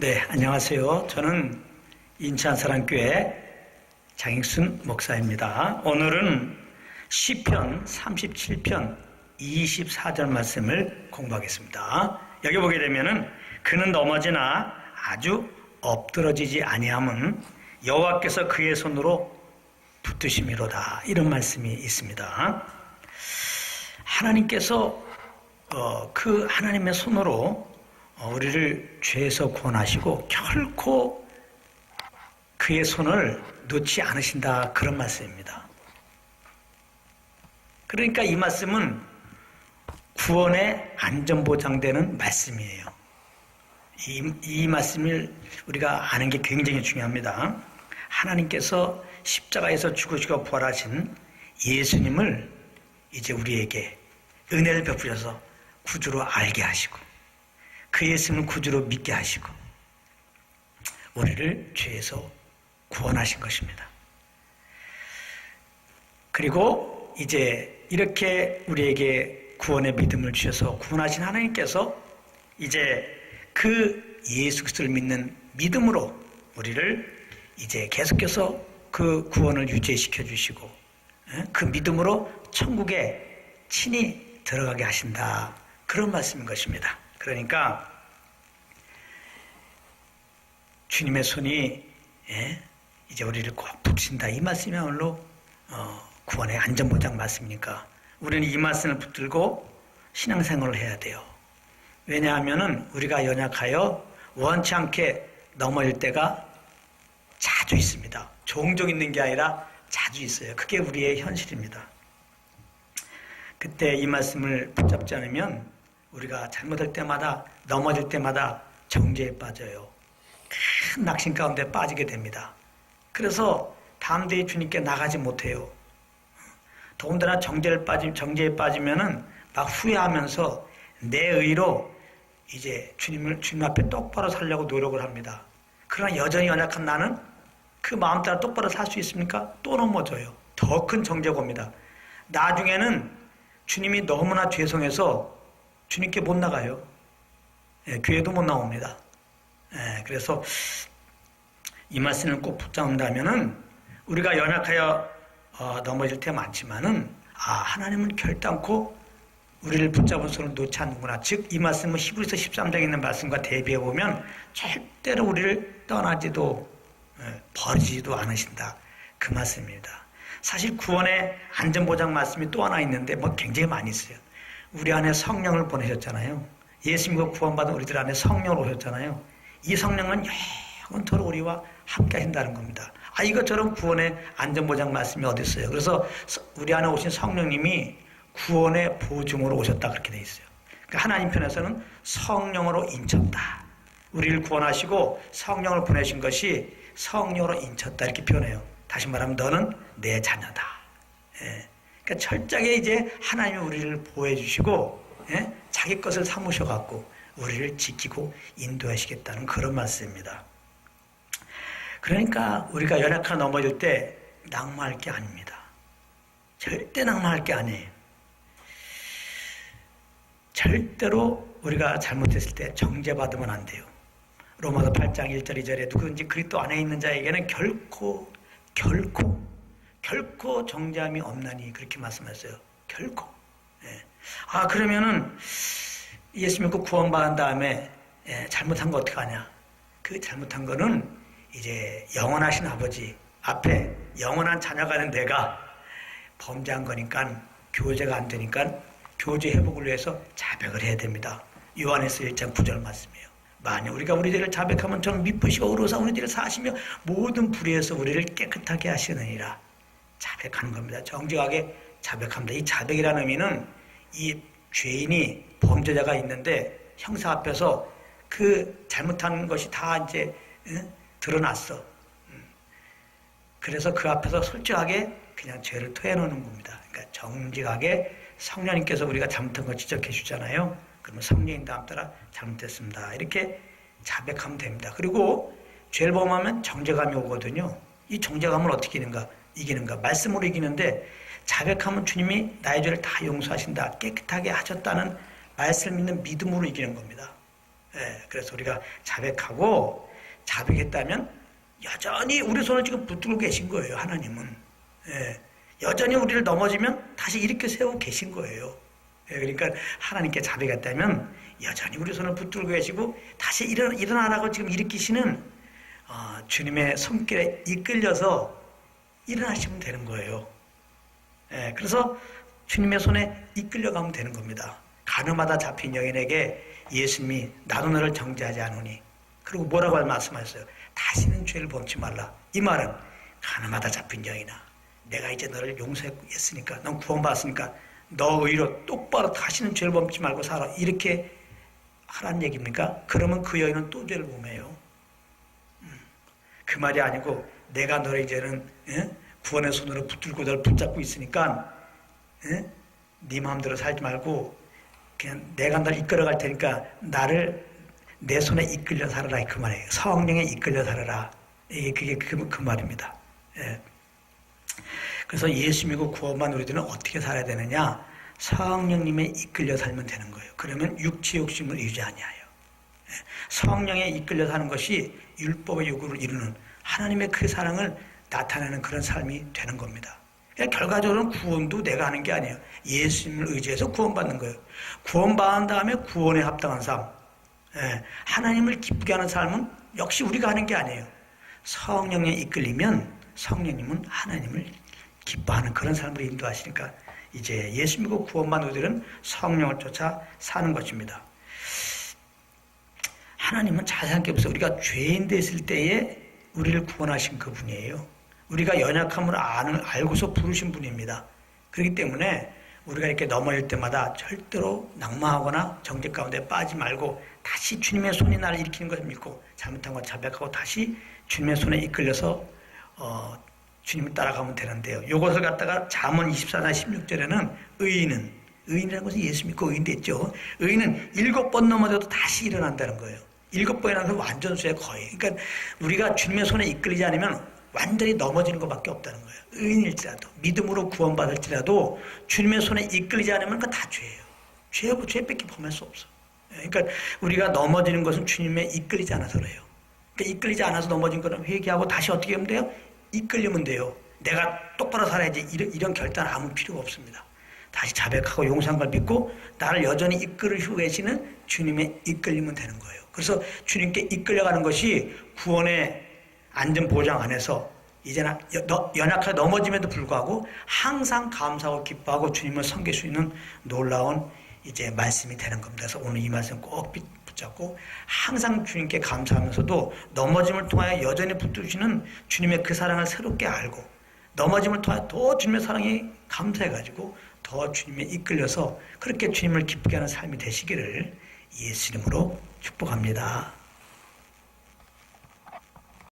네, 안녕하세요. 저는 인천사랑교회 장익순 목사입니다. 오늘은 시편 37편 24절 말씀을 공부하겠습니다. 여기 보게 되면은 그는 넘어지나 아주 엎드러지지 아니함은 여호와께서 그의 손으로 붙드심이로다, 이런 말씀이 있습니다. 하나님께서 그 하나님의 손으로 우리를 죄에서 구원하시고 결코 그의 손을 놓지 않으신다, 그런 말씀입니다. 그러니까 이 말씀은 구원의 안전보장되는 말씀이에요. 이 말씀을 우리가 아는 게 굉장히 중요합니다. 하나님께서 십자가에서 죽으시고 부활하신 예수님을 이제 우리에게 은혜를 베푸셔서 구주로 알게 하시고 그 예수님을 구주로 믿게 하시고 우리를 죄에서 구원하신 것입니다. 그리고 이제 이렇게 우리에게 구원의 믿음을 주셔서 구원하신 하나님께서 이제 그 예수 그리스도를 믿는 믿음으로 우리를 이제 계속해서 그 구원을 유지시켜 주시고 그 믿음으로 천국에 친히 들어가게 하신다, 그런 말씀인 것입니다. 그러니까 주님의 손이 이제 우리를 꼭 붙이신다, 이 말씀이야말로 구원의 안전보장 말씀이니까 우리는 이 말씀을 붙들고 신앙생활을 해야 돼요. 왜냐하면 우리가 연약하여 원치 않게 넘어질 때가 자주 있습니다. 종종 있는 게 아니라 자주 있어요. 그게 우리의 현실입니다. 그때 이 말씀을 붙잡지 않으면 우리가 잘못할 때마다, 넘어질 때마다 정죄에 빠져요. 큰 낙심 가운데 빠지게 됩니다. 그래서 다음 대에 주님께 나가지 못해요. 더군다나 정죄에 빠지면은 막 후회하면서 내 의로 이제 주님 앞에 똑바로 살려고 노력을 합니다. 그러나 여전히 연약한 나는 그 마음 따라 똑바로 살 수 있습니까? 또 넘어져요. 더 큰 정죄가 옵니다. 나중에는 주님이 너무나 죄송해서 주님께 못 나가요. 교회도 못 나옵니다. 그래서 이 말씀을 꼭 붙잡는다면은 우리가 연약하여 넘어질 때 많지만은 하나님은 결단코 우리를 붙잡은 손을 놓지 않는구나. 즉 이 말씀은 히브리서 13장에 있는 말씀과 대비해 보면 절대로 우리를 떠나지도 버리지도 않으신다, 그 말씀입니다. 사실 구원의 안전보장 말씀이 또 하나 있는데 굉장히 많이 있어요. 우리 안에 성령을 보내셨잖아요. 예수님과 구원받은 우리들 안에 성령을 오셨잖아요. 이 성령은 영원토록 우리와 함께 하신다는 겁니다. 이것처럼 구원의 안전보장 말씀이 어디 있어요. 그래서 우리 안에 오신 성령님이 구원의 보증으로 오셨다, 그렇게 돼 있어요. 그러니까 하나님 편에서는 성령으로 인쳤다. 우리를 구원하시고 성령을 보내신 것이 성령으로 인쳤다, 이렇게 표현해요. 다시 말하면 너는 내 자녀다. 그러니까 철저하게 이제 하나님이 우리를 보호해 주시고 자기 것을 삼으셔갖고 우리를 지키고 인도하시겠다는 그런 말씀입니다. 그러니까 우리가 연약하게 넘어질 때 낙마할 게 아닙니다. 절대 낙마할 게 아니에요. 절대로 우리가 잘못했을 때 정죄받으면 안 돼요. 로마서 8장 1절 2절에 누구든지 그리스도 안에 있는 자에게는 결코 정죄함이 없나니, 그렇게 말씀하셨어요. 결코. 그러면은 예수 믿고 구원받은 다음에 잘못한 거 어떻게 하냐? 그 잘못한 거는 이제 영원하신 아버지 앞에 영원한 자녀가 된 내가 범죄한 거니까 교제가 안 되니까 교제 회복을 위해서 자백을 해야 됩니다. 요한에서 1장 9절 말씀이에요. 만약 우리가 우리들을 자백하면 저는 미쁘시고 의로사 우리들을 사시며 모든 불의에서 우리를 깨끗하게 하시느니라. 자백하는 겁니다. 정직하게 자백합니다. 이 자백이라는 의미는 이 죄인이, 범죄자가 있는데 형사 앞에서 그 잘못한 것이 다 이제 드러났어. 그래서 그 앞에서 솔직하게 그냥 죄를 토해놓는 겁니다. 그러니까 정직하게 성령님께서 우리가 잘못한 거 지적해 주잖아요. 그러면 성령님 다음 따라 잘못됐습니다, 이렇게 자백하면 됩니다. 그리고 죄를 범하면 정죄감이 오거든요. 이 정죄감을 어떻게 이기는가? 말씀으로 이기는데, 자백하면 주님이 나의 죄를 다 용서하신다, 깨끗하게 하셨다는 말씀을 믿는 믿음으로 이기는 겁니다. 예, 그래서 우리가 자백했다면 여전히 우리 손을 지금 붙들고 계신 거예요. 하나님은. 예, 여전히 우리를 넘어지면 다시 일으켜 세우고 계신 거예요. 예, 그러니까 하나님께 자백했다면 여전히 우리 손을 붙들고 계시고 다시 일어나라고 지금 일으키시는 주님의 손길에 이끌려서 일어나시면 되는 거예요. 예, 그래서 주님의 손에 이끌려가면 되는 겁니다. 가늠하다 잡힌 여인에게 예수님이 나도 너를 정죄하지 않으니, 그리고 뭐라고 말씀하셨어요? 다시는 죄를 범치 말라. 이 말은 가늠하다 잡힌 여인아, 내가 이제 너를 용서했으니까, 넌 구원받았으니까 너 의로 똑바로 다시는 죄를 범치 말고 살아, 이렇게 하라는 얘기입니까? 그러면 그 여인은 또 죄를 범해요. 그 말이 아니고 내가 너를 이제는 구원의 손으로 붙들고 너를 붙잡고 있으니까 네 마음대로 살지 말고 그냥 내가 너를 이끌어갈 테니까 나를 내 손에 이끌려 살아라, 그 말이에요. 성령에 이끌려 살아라. 그게 그 말입니다. 예. 그래서 예수 믿고 구원받은 우리들은 어떻게 살아야 되느냐? 성령님에 이끌려 살면 되는 거예요. 그러면 육체 욕심을 유지 아니하여. 예. 성령에 이끌려 사는 것이 율법의 요구를 이루는 하나님의 그 사랑을 나타내는 그런 삶이 되는 겁니다. 결과적으로는 구원도 내가 하는 게 아니에요. 예수님을 의지해서 구원받는 거예요. 구원받은 다음에 구원에 합당한 삶, 하나님을 기쁘게 하는 삶은 역시 우리가 하는 게 아니에요. 성령에 이끌리면 성령님은 하나님을 기뻐하는 그런 삶으로 인도하시니까 이제 예수 믿고 구원받은 우리들은 성령을 쫓아 사는 것입니다. 하나님은 잘 생각해보세요. 우리가 죄인 됐을 때에 우리를 구원하신 그분이에요. 우리가 연약함을 알고서 부르신 분입니다. 그렇기 때문에 우리가 이렇게 넘어질 때마다 절대로 낙마하거나 정죄 가운데 빠지지 말고 다시 주님의 손이 나를 일으키는 것을 믿고 잘못한 것 자백하고 다시 주님의 손에 이끌려서 주님을 따라가면 되는데요. 이것을 갖다가 잠언 24장 16절에는 의인이라는 것은 예수 믿고 의인 됐죠. 의인은 7번 넘어져도 다시 일어난다는 거예요. 7번이라는 건 완전수에 거의. 그러니까 우리가 주님의 손에 이끌리지 않으면 완전히 넘어지는 것밖에 없다는 거예요. 의인일지라도, 믿음으로 구원받을지라도 주님의 손에 이끌리지 않으면 그건 다 죄예요. 죄밖에 범할 수 없어. 그러니까 우리가 넘어지는 것은 주님에 이끌리지 않아서 그래요. 그러니까 이끌리지 않아서 넘어진 거는 회개하고 다시 어떻게 하면 돼요? 이끌리면 돼요. 내가 똑바로 살아야지, 이런 결단 아무 필요가 없습니다. 다시 자백하고 용서한 걸 믿고 나를 여전히 이끌으시고 계시는 주님에 이끌리면 되는 거예요. 그래서 주님께 이끌려가는 것이 구원의 안전 보장 안에서 이제는 연약하게 넘어짐에도 불구하고 항상 감사하고 기뻐하고 주님을 섬길 수 있는 놀라운 이제 말씀이 되는 겁니다. 그래서 오늘 이 말씀 꼭 붙잡고 항상 주님께 감사하면서도 넘어짐을 통하여 여전히 붙드시는 주님의 그 사랑을 새롭게 알고 넘어짐을 통하여 더 주님의 사랑에 감사해가지고 더 주님에 이끌려서 그렇게 주님을 기쁘게 하는 삶이 되시기를 예수 이름으로 축복합니다.